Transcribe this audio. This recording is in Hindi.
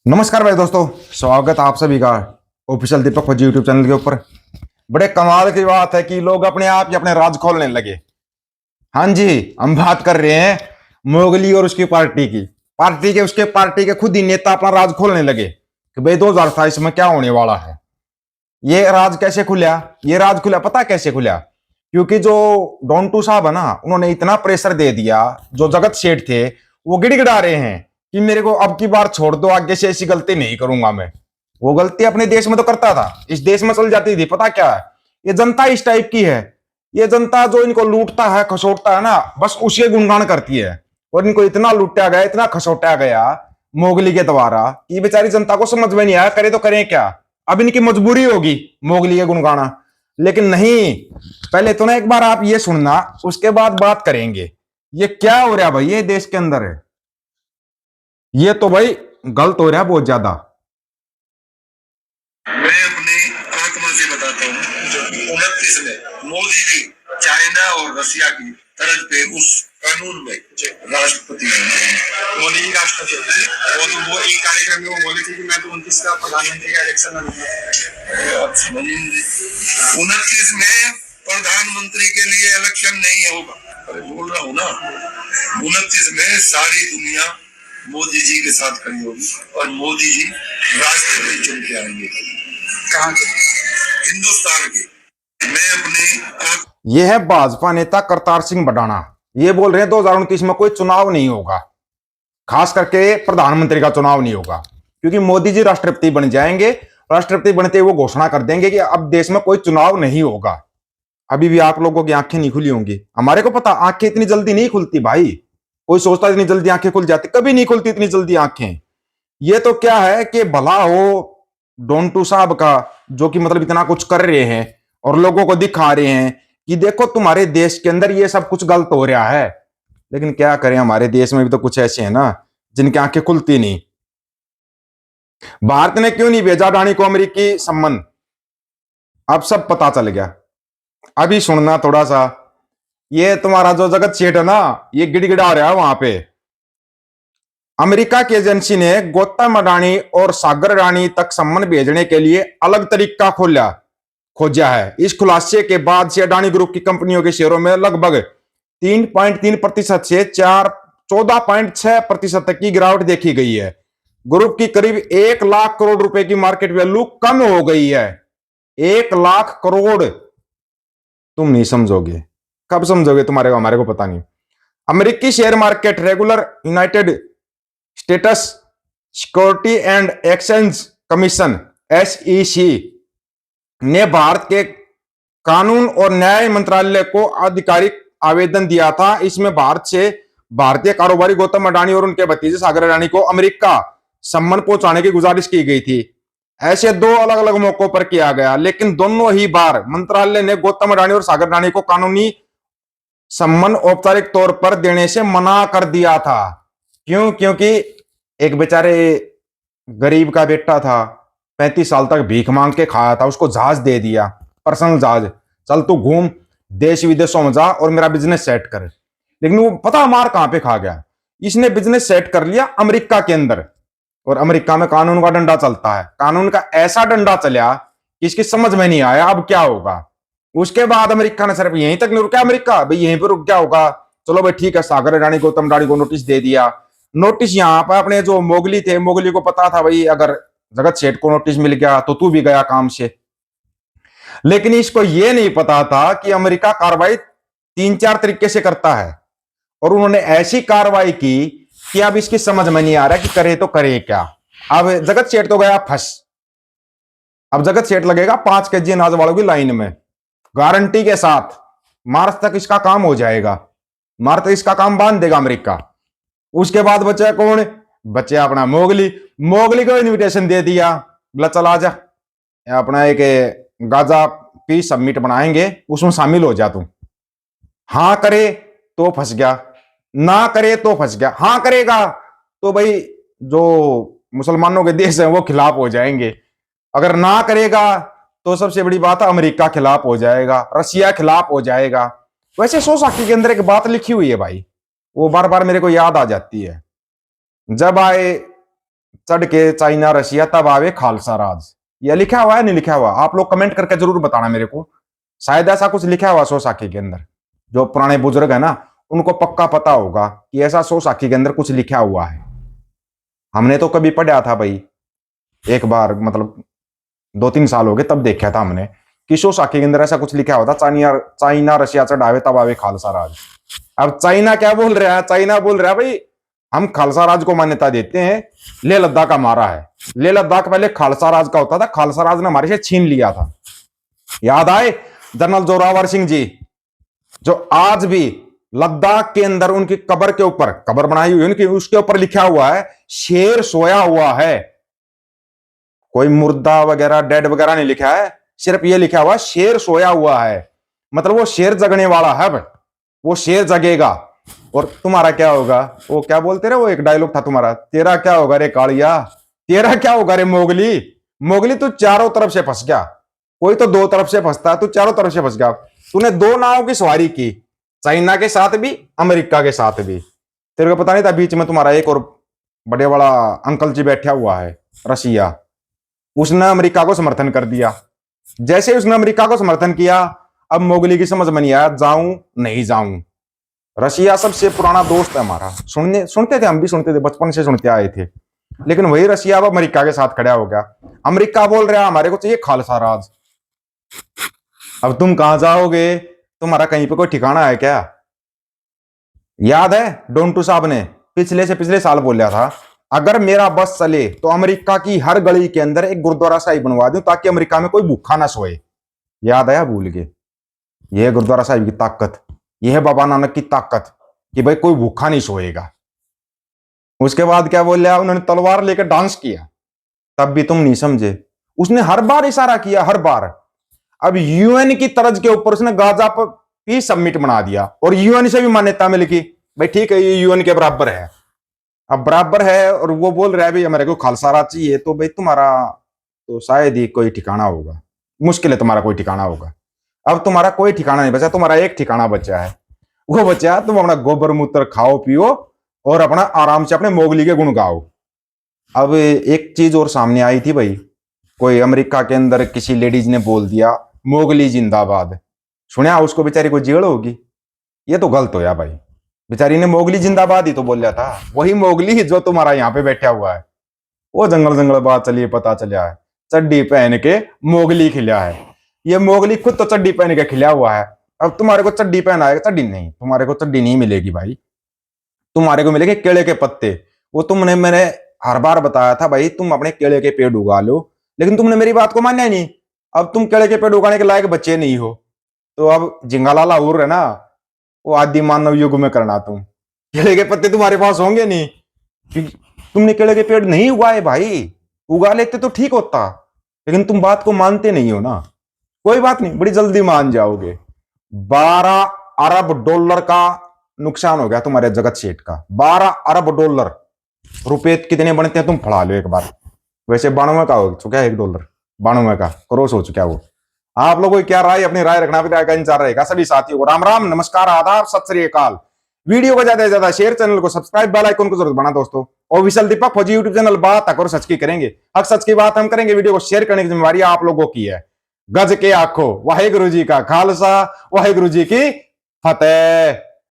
नमस्कार भाई दोस्तों, स्वागत है आप सभी का ऑफिशियल दीपक फौजी यूट्यूब चैनल के ऊपर। बड़े कमाल की बात है कि लोग अपने आप ही अपने राज खोलने लगे। हाँ जी, हम बात कर रहे हैं मोगली और उसकी पार्टी के खुद ही नेता अपना राज खोलने लगे कि भाई 2027 में क्या होने वाला है। ये राज कैसे खुला? ये राज खुला, पता कैसे खुला? क्योंकि जो डोंटू साहब है ना, उन्होंने इतना प्रेशर दे दिया। जो जगत सेठ थे वो गिड़गिड़ा रहे हैं कि मेरे को अब की बार छोड़ दो, आगे से ऐसी गलती नहीं करूंगा मैं। वो गलती अपने देश में तो करता था, इस देश में चल जाती थी। पता क्या है, ये जनता इस टाइप की है। ये जनता जो इनको लूटता है, खसोटता है ना, बस उसके गुणगान करती है। और इनको इतना लूटा गया, इतना खसोटा गया मोगली के द्वारा कि बेचारी जनता को समझ में नहीं आया करे तो करें क्या। अब इनकी मजबूरी होगी मोगली के गुणगाना, लेकिन नहीं। पहले तो ना एक बार आप ये सुनना, उसके बाद बात करेंगे। ये क्या हो रहा है भाई, ये देश के अंदर है। ये तो भाई गलत हो रहा है बहुत ज्यादा। मैं अपनी आत्मा से बताता हूँ, 29 में मोदी जी चाइना और रशिया की तर्ज पे उस कानून में राष्ट्रपति बने। मोदी जी राष्ट्रपति वो एक कार्यक्रम में वो बोले थे कि मैं तो 29 का प्रधानमंत्री का इलेक्शन लड़ूंगा। आप समझेंगे 29 में प्रधानमंत्री के लिए इलेक्शन नहीं होगा। अरे बोल रहा हूँ ना, 29 में सारी दुनिया मोदी जी के साथ खड़ी होगी और मोदी जी राष्ट्रपति चुन के आएंगे। कहाँ के? हिंदुस्तान के। मैं अपने ये है भाजपा नेता करतार सिंह भडाना। ये बोल रहे हैं 2029 में कोई चुनाव नहीं होगा, खास करके प्रधानमंत्री का चुनाव नहीं होगा, क्योंकि मोदी जी राष्ट्रपति बन जाएंगे। राष्ट्रपति बनते वो घोषणा कर देंगे कि अब देश में कोई चुनाव नहीं होगा। अभी भी आप लोगों की आंखें नहीं खुली होंगी, हमारे को पता आंखें इतनी जल्दी नहीं खुलती भाई। कोई सोचता इतनी जल्दी आंखें खुल जाती, कभी नहीं खुलती इतनी जल्दी आंखें। ये तो क्या है कि भला हो डोंटू साहब का, जो कि मतलब इतना कुछ कर रहे हैं और लोगों को दिखा रहे हैं कि देखो तुम्हारे देश के अंदर ये सब कुछ गलत हो रहा है। लेकिन क्या करें, हमारे देश में भी तो कुछ ऐसे हैं ना जिनकी आंखें खुलती नहीं। भारत ने क्यों नहीं भेजा रानी को अमेरिकी सम्मान, अब सब पता चल गया। अभी सुनना थोड़ा सा। ये तुम्हारा जो जगत सेठ है ना, ये गिड़गिड़ा रहा है वहां पे। अमेरिका की एजेंसी ने गौतम अडानी और सागर रानी तक सम्मान भेजने के लिए अलग तरीका खोजा है। इस खुलासे के बाद से अडानी ग्रुप की कंपनियों के शेयरों में लगभग 3.3% से 14.6% तक की गिरावट देखी गई है। ग्रुप की करीब 1 लाख करोड़ रुपए की मार्केट वैल्यू कम हो गई है। 1 लाख करोड़। तुम नहीं समझोगे, कब समझोगे, तुम्हारे को हमारे को पता नहीं। अमेरिकी share market regular United status security and exchange commission SEC ने भारत के कानून और न्याय मंत्रालय को आधिकारिक आवेदन दिया था। इसमें भारत से भारतीय कारोबारी गौतम अडानी और उनके भतीजे सागर अडानी को अमेरिका सम्मान पहुंचाने की गुजारिश की गई थी। ऐसे 2 अलग अलग मौकों पर किया गया, लेकिन दोनों ही बार मंत्रालय ने गौतम अडानी और सागर अडानी को कानूनी सम्मान औपचारिक तौर पर देने से मना कर दिया था। क्यों? क्योंकि एक बेचारे गरीब का बेटा था, 35 साल तक भीख मांग के खाया था, उसको जहाज दे दिया, पर्सनल जहाज, चल तू घूम देश विदेशों में जा और मेरा बिजनेस सेट कर। लेकिन वो पता मार कहां पे खा गया, इसने बिजनेस सेट कर लिया अमेरिका के अंदर। और अमेरिका में कानून का डंडा चलता है, कानून का ऐसा डंडा चला कि इसकी समझ में नहीं आया अब क्या होगा। उसके बाद अमेरिका ने सिर्फ यहीं तक नहीं रुका, अमेरिका भाई यहीं पर रुक क्या होगा, चलो भाई ठीक है, सागर अडानी गौतम अडानी को नोटिस दे दिया। नोटिस यहाँ पर अपने जो मोगली थे, मोगली को पता था भाई अगर जगत सेठ को नोटिस मिल गया तो तू भी गया काम से। लेकिन इसको यह नहीं पता था कि अमेरिका कार्रवाई 3-4 तरीके से करता है, और उन्होंने ऐसी कार्रवाई की कि अब इसकी समझ में नहीं आ रहा कि करे तो करे क्या। अब जगत सेठ तो गया फंस। अब जगत सेठ लगेगा 5 केजी अनाज वालों की लाइन में, गारंटी के साथ। मार्च तक इसका काम हो जाएगा, मार्च तक इसका काम बांध देगा अमेरिका। उसके बाद बचा कौन? बचे अपना मोगली। मोगली को इनविटेशन दे दिया, बोला चल आजा, अपना एक गाजा पीस सबमिट बनाएंगे, उसमें शामिल हो जा तू। हां करे तो फंस गया, ना करे तो फंस गया। हां करेगा तो भाई जो मुसलमानों के देश हैं वो खिलाफ हो जाएंगे, अगर ना करेगा तो सबसे बड़ी बात है अमेरिका खिलाफ हो जाएगा, रशिया खिलाफ हो जाएगा। वैसे सोसाइटी के अंदर एक बात लिखी हुई है भाई, वो बार बार मेरे को याद आ जाती है। जब आए चढ़ के चाइना रशिया तब आवे खालसा राज। यह लिखा हुआ है नहीं लिखा हुआ? आप लोग कमेंट करके जरूर बताना मेरे को। शायद ऐसा कुछ लिखा हुआ सो साखी के अंदर। जो पुराने बुजुर्ग है ना उनको पक्का पता होगा कि ऐसा सो साखी के अंदर कुछ लिखा हुआ है। हमने तो कभी पढ़ा था भाई, एक बार मतलब 2-3 साल हो गए तब देखा था हमने कि सो साखी के अंदर ऐसा कुछ लिखा हुआ था, चाइना रशिया चढ़ावे तब आवे खालसा राज। अब चाइना क्या बोल रहा है? चाइना बोल रहा है भाई हम खालसा राज को मान्यता देते हैं, लेह लद्दाख हमारा है। लेह लद्दाख पहले खालसा राज का होता था, खालसा राज ने हमारे से छीन लिया था। याद आए जनरल जोरावर सिंह जी, जो आज भी लद्दाख के अंदर उनकी कब्र के ऊपर, कब्र बनाई हुई उनकी, उसके ऊपर लिखा हुआ है शेर सोया हुआ है। कोई मुर्दा वगैरह डेड वगैरह नहीं लिखा है, सिर्फ ये लिखा हुआ है शेर सोया हुआ है। मतलब वो शेर जगने वाला है भाई, वो शेर जगेगा। और तुम्हारा क्या होगा? वो क्या बोलते रहे, वो एक डायलॉग था तुम्हारा, तेरा क्या होगा रे कालिया, तेरा क्या होगा रे मोगली। मोगली तू चारों तरफ से फंस गया, कोई तो 2 तरफ से फंसता है, तू चारों तरफ से फंस गया। तूने 2 नावों की सवारी की, चाइना के साथ भी अमेरिका के साथ भी। तेरे को पता नहीं था बीच में तुम्हारा एक और बड़े बड़ा अंकल जी बैठा हुआ है रशिया, उसने अमेरिका को समर्थन कर दिया। जैसे उसने अमेरिका को समर्थन किया, अब मोगली की समझ में नहीं आया जाऊं नहीं जाऊं। रशिया सबसे पुराना दोस्त है हमारा, सुनते थे, हम भी सुनते थे, बचपन से सुनते आए थे। लेकिन वही रशिया अब अमेरिका के साथ खड़ा हो गया। अमेरिका बोल रहा है हमारे को चाहिए खालसा राज। अब तुम कहां जाओगे? तुम्हारा कहीं पे कोई ठिकाना है क्या? याद है डोंटू साहब ने पिछले से पिछले साल बोला था, अगर मेरा बस चले तो अमेरिका की हर गली के अंदर एक गुरुद्वारा साहिब बनवा दूं ताकि अमेरिका में कोई भूखा ना सोए। याद आया? भूल गए? यह है गुरुद्वारा साहिब की ताकत, यह है बाबा नानक की ताकत कि भाई कोई भूखा नहीं सोएगा। उसके बाद क्या बोला? उन्होंने तलवार लेकर डांस किया, तब भी तुम नहीं समझे। उसने हर बार इशारा किया, हर बार। अब यूएन की तर्ज के ऊपर उसने गाजा पर पीस समिट बना दिया और यूएन से भी मान्यता मिल गई, भाई ठीक है ये यूएन के बराबर है। अब बराबर है और वो बोल रहा है भाई हमारे को खालसा राज चाहिए, तो भाई तुम्हारा तो शायद ही कोई ठिकाना होगा, मुश्किल है तुम्हारा कोई ठिकाना होगा। अब तुम्हारा कोई ठिकाना नहीं बचा, तुम्हारा एक ठिकाना बचा है, वो बचा है तुम अपना गोबर मूत्र खाओ पियो और अपना आराम से अपने मोगली के गुण गाओ। अब एक चीज और सामने आई थी भाई, कोई अमेरिका के अंदर किसी लेडीज ने बोल दिया मोगली जिंदाबाद, सुनिया उसको बेचारी को जेल होगी। ये तो गलत होया भाई, बेचारी ने मोगली जिंदाबाद ही तो बोल था। वही मोगली जो तुम्हारा यहाँ पे बैठा हुआ है, वो जंगल जंगल बात चलिए पता चला है, चड्डी पहन के मोगली खिला है। ये मोगली खुद तो चड्डी पहन के खिला हुआ है। अब तुम्हारे को चड्डी पहनाएगा? चड्डी नहीं, तुम्हारे को चड्डी नहीं मिलेगी भाई, तुम्हारे को मिलेंगे केले के पत्ते। वो तुमने, मैंने हर बार बताया था भाई तुम अपने केले के पेड़ उगा लो, लेकिन तुमने मेरी बात को माना ही नहीं। अब तुम केले के पेड़ उगाने के लायक बच्चे नहीं हो, तो अब झिंगालाला उड़ है ना, वो आदि मानव युग में करना। तुम केले के पत्ते तुम्हारे पास होंगे नहीं क्योंकि तुमने केले के पेड़ नहीं उगाए भाई। उगा लेते तो ठीक होता, लेकिन तुम बात को मानते नहीं हो ना। कोई बात नहीं, बड़ी जल्दी मान जाओगे। 12 अरब डॉलर का नुकसान हो गया तुम्हारे जगत सेठ का। 12 अरब डॉलर, रुपए कितने बनते हैं तुम फड़ा लो एक बार। वैसे 92 का हो चुका है $1, 92 का क्रॉस हो चुका है वो। आप लोगों की क्या राय, अपनी राय रखना भी का इंतजार रहेगा। सभी साथियों को राम राम, नमस्कार, आदाब, सत श्री अकाल। वीडियो को ज्यादा से ज्यादा शेयर, चैनल को सब्सक्राइब, बेल आइकन को जरूर बना दोस्तों। ऑफिशियल दीपक फौजी यूट्यूब चैनल बात हक और सच की करेंगे, हक सच की बात हम करेंगे। वीडियो को शेयर करने की जिम्मेवारी आप लोगों की है। गज के आखो वाहिगुरु जी का खालसा, वाहिगुरु जी की फतेह।